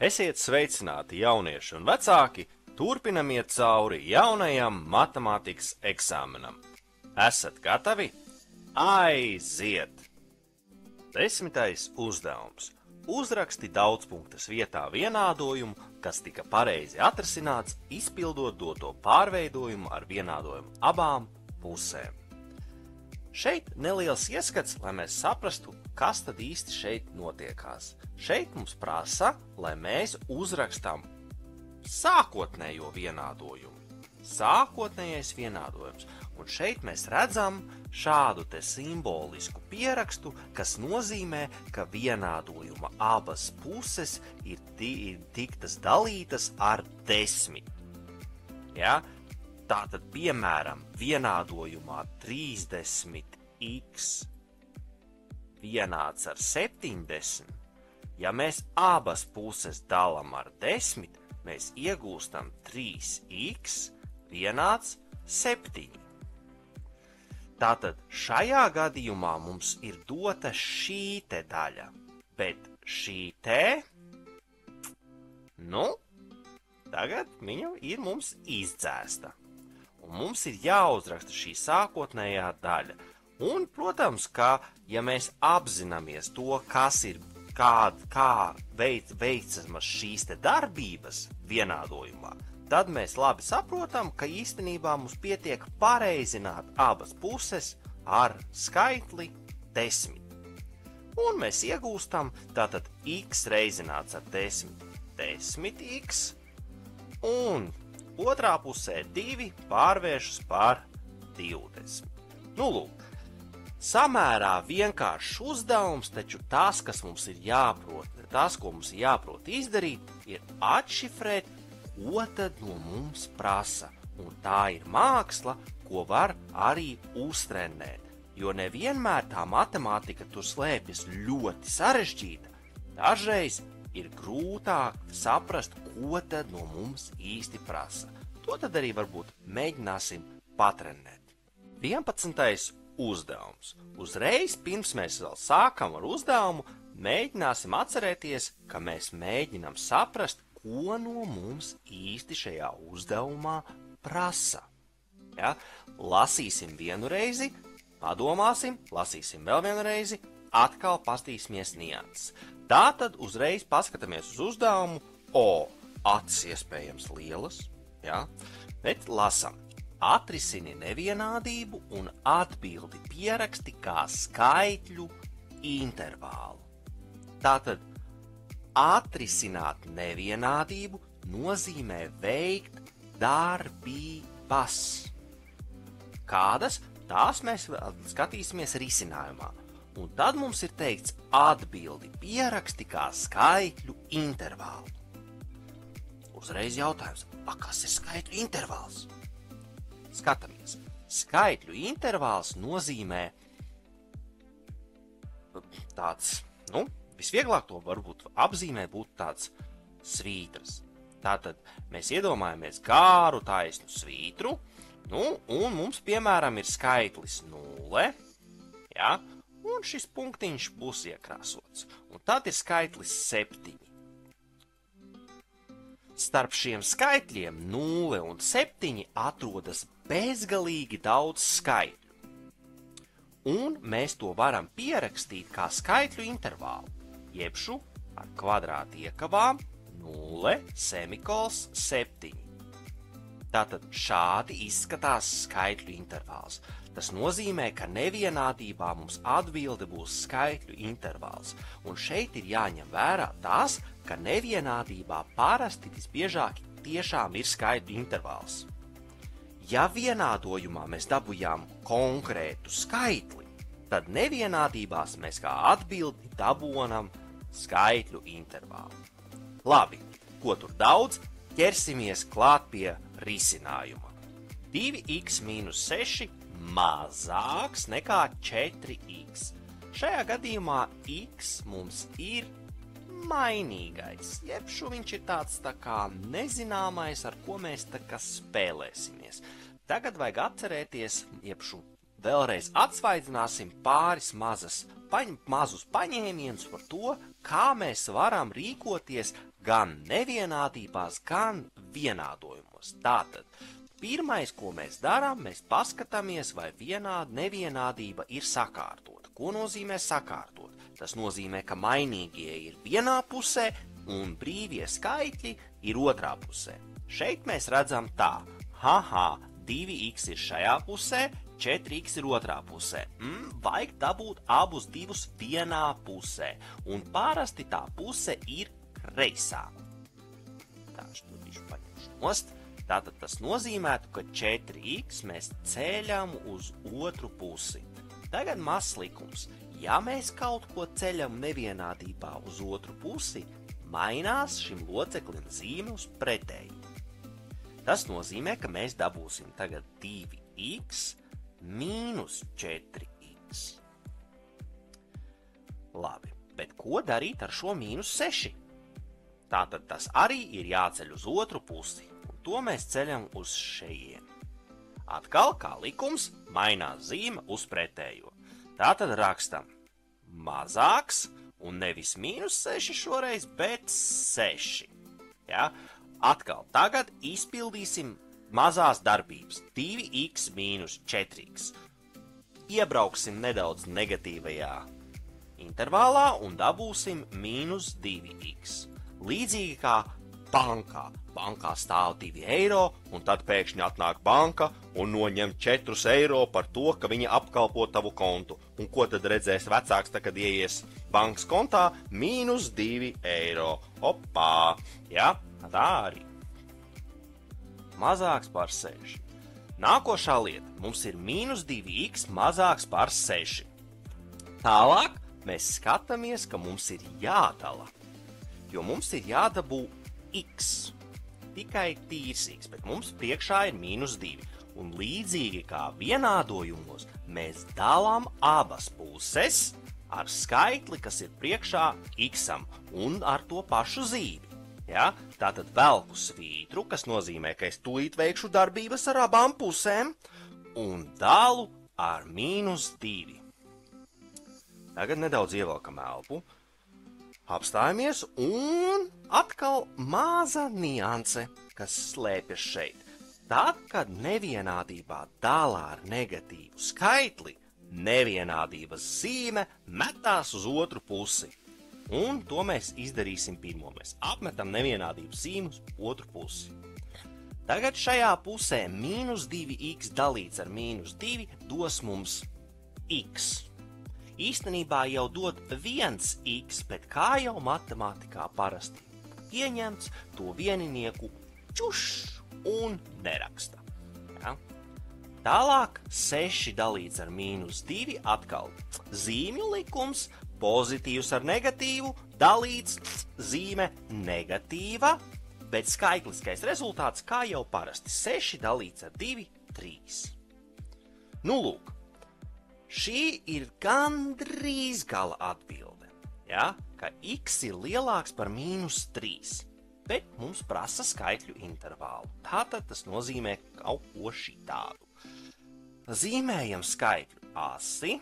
Esiet sveicināti, jaunieši un vecāki, turpinam iet cauri jaunajam matemātikas eksāmenam. Esat gatavi? Aiziet! 10. uzdevums. Uzraksti daudzpunktas vietā vienādojumu, kas tika pareizi atrasināts, izpildot doto pārveidojumu ar vienādojumu abām pusēm. Šeit neliels ieskats, lai mēs saprastu, kas tad īsti šeit notiekās. Šeit mums prasa, lai mēs uzrakstām sākotnējo vienādojumu. Sākotnējais vienādojums. Un šeit mēs redzam šādu te simbolisku pierakstu, kas nozīmē, ka vienādojuma abas puses ir tiktas dalītas ar 10. Ja? Tātad, piemēram, vienādojumā 30x vienāds ar 70, ja mēs abas puses dalam ar 10, mēs iegūstam 3x vienāds 7. Tātad šajā gadījumā mums ir dota šī te daļa, bet šī te, tagad viņa ir mums izdzēsta. Un mums ir jāuzraksta šī sākotnējā daļa. Un, protams, ka, ja mēs apzināmies to, kas ir, kā veicamas šīs te darbības vienādojumā, tad mēs labi saprotam, ka īstenībā mums pietiek pareizināt abas puses ar skaitli 10. Un mēs iegūstam tātad x reizināts ar 10, 10x, un otrā pusē 2 pārvēršas par 20. Lūk, samērā vienkāršs uzdevums, taču tas, kas mums ir jāprot, ko mums ir jāprot izdarīt, ir atšifrēt, ko tad no mums prasa. Un tā ir māksla, ko var arī uztrenēt, jo nevienmēr tā matemātika tur slēpjas ļoti sarežģīta. Dažreiz ir grūtāk saprast, ko tad no mums īsti prasa. To tad arī varbūt mēģināsim patrenēt. 11. uzdevums. Uzreiz pirms mēs vēl sākam ar uzdevumu, mēģināsim atcerēties, ka mēs mēģinam saprast, ko no mums īsti šajā uzdevumā prasa. Ja? Lasīsim vienu reizi, padomāsim, lasīsim vēl vienu reizi, atkal pastīsimies nianses. Tātad uzreiz paskatāmies uz uzdevumu, acis iespējams lielas, ja? Bet lasam. Atrisini nevienādību un atbildi pieraksti kā skaitļu intervālu. Tātad atrisināt nevienādību nozīmē veikt darbības. Kādas? Tās mēs skatīsimies risinājumā. Un tad mums ir teikts atbildi pieraksti kā skaitļu intervālu. Uzreiz jautājums, kas ir skaitļu intervāls? Skatāmies. Skaitļu intervāls nozīmē tāds, visvieglāk to varbūt apzīmē būtu tāds svītras. Tātad mēs iedomājamies gāru taisnu svītru, un mums, piemēram, ir skaitlis 0, ja, un šis punktiņš būs iekrāsots. Un tad ir skaitlis 7. Starp šiem skaitļiem 0 un 7 atrodas bezgalīgi daudz skaitļu. Un mēs to varam pierakstīt kā skaitļu intervālu, jebšu ar kvadrātu iekavām 0, semikols 7. Tātad šādi izskatās skaitļu intervāls. Tas nozīmē, ka nevienādībā mums atbilde būs skaitļu intervāls. Un šeit ir jāņem vērā tas, ka nevienādībā parasti visbiežāk tiešām ir skaitļu intervāls. Ja vienādojumā mēs dabujām konkrētu skaitli, tad nevienādībās mēs kā atbildi dabonam skaitļu intervālu. Labi, ko tur daudz, ķersimies klāt pie risinājuma. 2x mīnus 6 mazāks nekā 4x. Šajā gadījumā x mums ir mainīgais, jebšu viņš ir tāds tā kā nezināmais, ar ko mēs tā kā spēlēsimies. Tagad vajag atcerēties, jebšu vēlreiz atsvaidzināsim pāris mazus paņēmienus par to, kā mēs varam rīkoties gan nevienādībās, gan vienādojumos. Tātad, pirmais, ko mēs darām, mēs paskatāmies, vai nevienādība ir sakārtota. Ko nozīmē sakārtot? Tas nozīmē, ka mainīgie ir vienā pusē un brīvie skaitļi ir otrā pusē. Šeit mēs redzam tā. 2x ir šajā pusē, 4x ir otrā pusē. Vajag dabūt abus divus vienā pusē. Un parasti tā puse ir kreisā. Tā, šo bišķi paņemšu nost. Tātad tas nozīmētu, ka 4x mēs ceļam uz otru pusi. Tagad mazs likums. Ja mēs kaut ko ceļam nevienādībā uz otru pusi, mainās šim loceklim zīme uz pretēju. Tas nozīmē, ka mēs dabūsim tagad 2x mīnus 4x. Labi, bet ko darīt ar šo mīnus 6? Tātad tas arī ir jāceļ uz otru pusi, un to mēs ceļam uz šejien. Atkal, kā likums, mainās zīme uz pretējo. Tātad rakstam mazāks, un nevis mīnus 6 šoreiz, bet 6. Ja? Atkal tagad izpildīsim mazās darbības 2x mīnus 4x. Iebrauksim nedaudz negatīvajā intervālā un dabūsim mīnus 2x. Līdzīgi kā bankā. Bankā stāv 2 eiro, un tad pēkšņi atnāk banka un noņem 4 eiro par to, ka viņi apkalpo tavu kontu. Un ko tad redzēs vecāks, kad ieies bankas kontā? Mīnus 2 eiro. Opā! Ja? Tā arī. Mazāks par 6. Nākošā lieta. Mums ir mīnus 2x mazāks par 6. Tālāk mēs skatāmies, ka mums ir jādala. Jo mums ir jādabū x. Tikai tīrs x, bet mums priekšā ir mīnus 2. Un līdzīgi kā vienādojumos, mēs dalām abas puses ar skaitli, kas ir priekšā x-am un ar to pašu zīmi. Ja? Tātad velku svītru, kas nozīmē, ka es tūlīt veikšu darbības ar abām pusēm, un dalu ar mīnus 2. Tagad nedaudz ievelkam elpu, apstājamies, un atkal maza nianse, kas slēpjas šeit. Tad, kad nevienādībā dalā ar negatīvu skaitli, nevienādības zīme metās uz otru pusi. Un to mēs izdarīsim pirmo. Mēs apmetam nevienādības zīmu uz otru pusi. Tagad šajā pusē mīnus 2x dalīts ar mīnus 2 dos mums x. Īstenībā jau dod 1x, bet kā jau matemātikā parasti pieņemts, to vieninieku čuš un neraksta. Ja? Tālāk 6 dalīts ar mīnus 2 atkal zīmju likums, pozitīvs ar negatīvu, dalīts zīme negatīva, bet skaitliskais rezultāts kā jau parasti 6 dalīts ar 2, 3. Nu lūk, šī ir gandrīz gala atbilde, ja? Ka x ir lielāks par mīnus 3, bet mums prasa skaitļu intervālu. Tātad tas nozīmē kaut ko šitādu. Zīmējam skaitļu asi.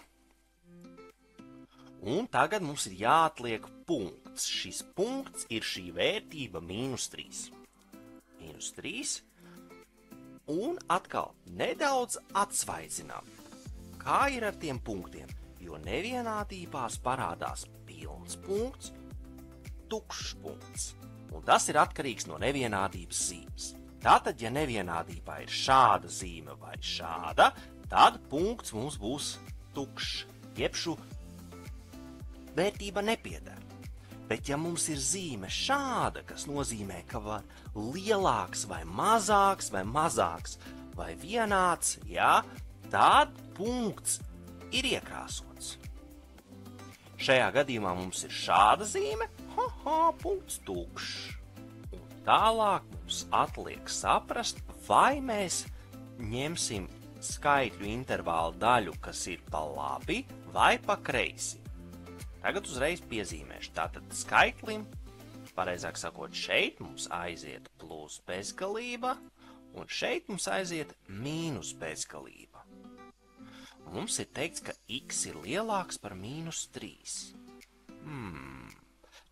Un tagad mums ir jāatliek punkts. Šis punkts ir šī vērtība mīnus 3. Mīnus 3. Un atkal nedaudz atsvaidzinām. Kā ir ar tiem punktiem? Jo nevienādībās parādās pilns punkts, tukšs punkts. Un tas ir atkarīgs no nevienādības zīmes. Tātad, ja nevienādībā ir šāda zīme vai šāda, tad punkts mums būs tukšs, jebšu vērtība nepieder. Bet ja mums ir zīme šāda, kas nozīmē, ka var lielāks vai mazāks vai vienāds, ja, tad punkts ir iekrāsots. Šajā gadījumā mums ir šāda zīme, punkts tukšs. Un tālāk mums atliek saprast, vai mēs ņemsim skaitļu intervālu daļu, kas ir pa labi vai pa kreisi. Tagad uzreiz piezīmēšu. Tātad skaitlim, pareizāk sakot, šeit mums aiziet plus bezgalība, un šeit mums aiziet mīnus bezgalība. mums ir teikts, ka x ir lielāks par -3.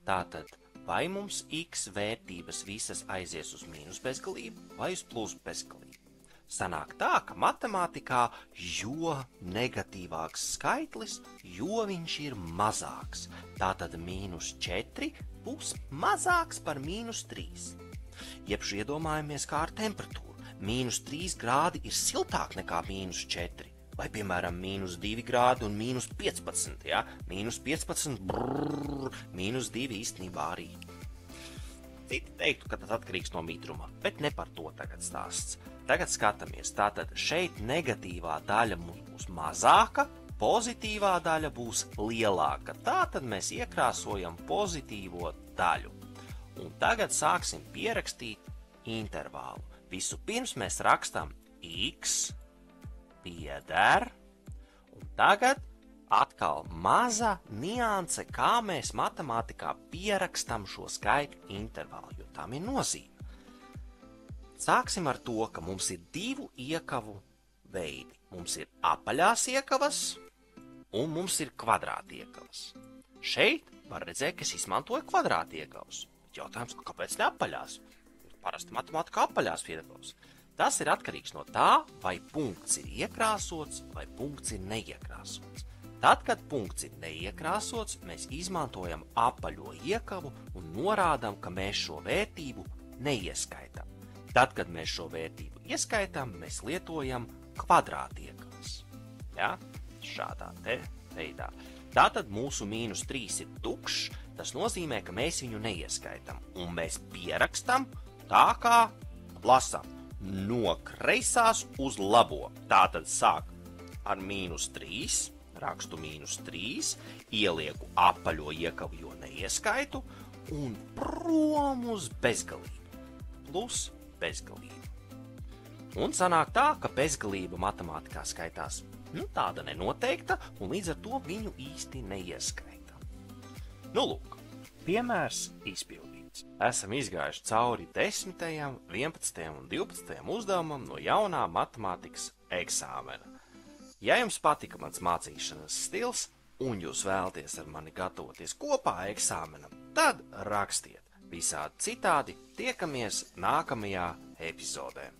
Tātad, vai mums x vērtības visas aizies uz mīnus bezgalību vai uz plus bezgalību? Sanāk tā, ka matemātikā, jo negatīvāks skaitlis, jo viņš ir mazāks. Tātad -4 būs mazāks par -3. Jebšu iedomājamies kā ar temperatūru. -3 grādi ir siltāk nekā -4. Vai, piemēram, -2 grādi un -15, ja? -15, -2 īstenībā arī. Citi teiktu, ka tas atkarīgs no mitruma, bet ne par to tagad stāsts. Tagad skatāmies, tātad šeit negatīvā daļa mums būs mazāka, pozitīvā daļa būs lielāka. Tātad mēs iekrāsojam pozitīvo daļu. Un tagad sāksim pierakstīt intervālu. Vispirms mēs rakstam x pieder, un tagad atkal maza nianse, kā mēs matemātikā pierakstam šo skaitļu intervālu, jo tam ir nozīme. Sāksim ar to, ka mums ir 2 iekavu veidi. Mums ir apaļās iekavas un mums ir kvadrātiekavas. Šeit var redzēt, ka es izmantoju kvadrātiekavas. Jautājums, kāpēc ne apaļās? Parasti matemātikā apaļās iekavas. Tas ir atkarīgs no tā, vai punkts ir iekrāsots vai punkts ir neiekrāsots. Tad, kad punkts ir neiekrāsots, mēs izmantojam apaļo iekavu un norādām, ka mēs šo vērtību neieskaitām. Tad, kad mēs šo vērtību ieskaitām, mēs lietojam kvadrātiekavas. Ja? Šādā te veidā. Tātad mūsu -3 ir tukšs, tas nozīmē, ka mēs viņu neieskaitām. Un mēs pierakstam tā, kā lasām no kreisās uz labo. Tātad sāk ar -3, rakstu -3, ielieku apaļo iekavu, jo neieskaitu, un prom uz bezgalību. Plus bezgalība. Un sanāk tā, ka bezgalība matemātikā skaitās tāda nenoteikta, un līdz ar to viņu īsti neieskaita. Lūk, piemērs izpildīts. Esam izgājuši cauri 10., 11. un 12. uzdevumam no jaunā matemātikas eksāmena. Ja jums patika mans mācīšanas stils, un jūs vēlaties ar mani gatavoties kopā eksāmenam, tad rakstiet. Visādi citādi tiekamies nākamajā epizodē.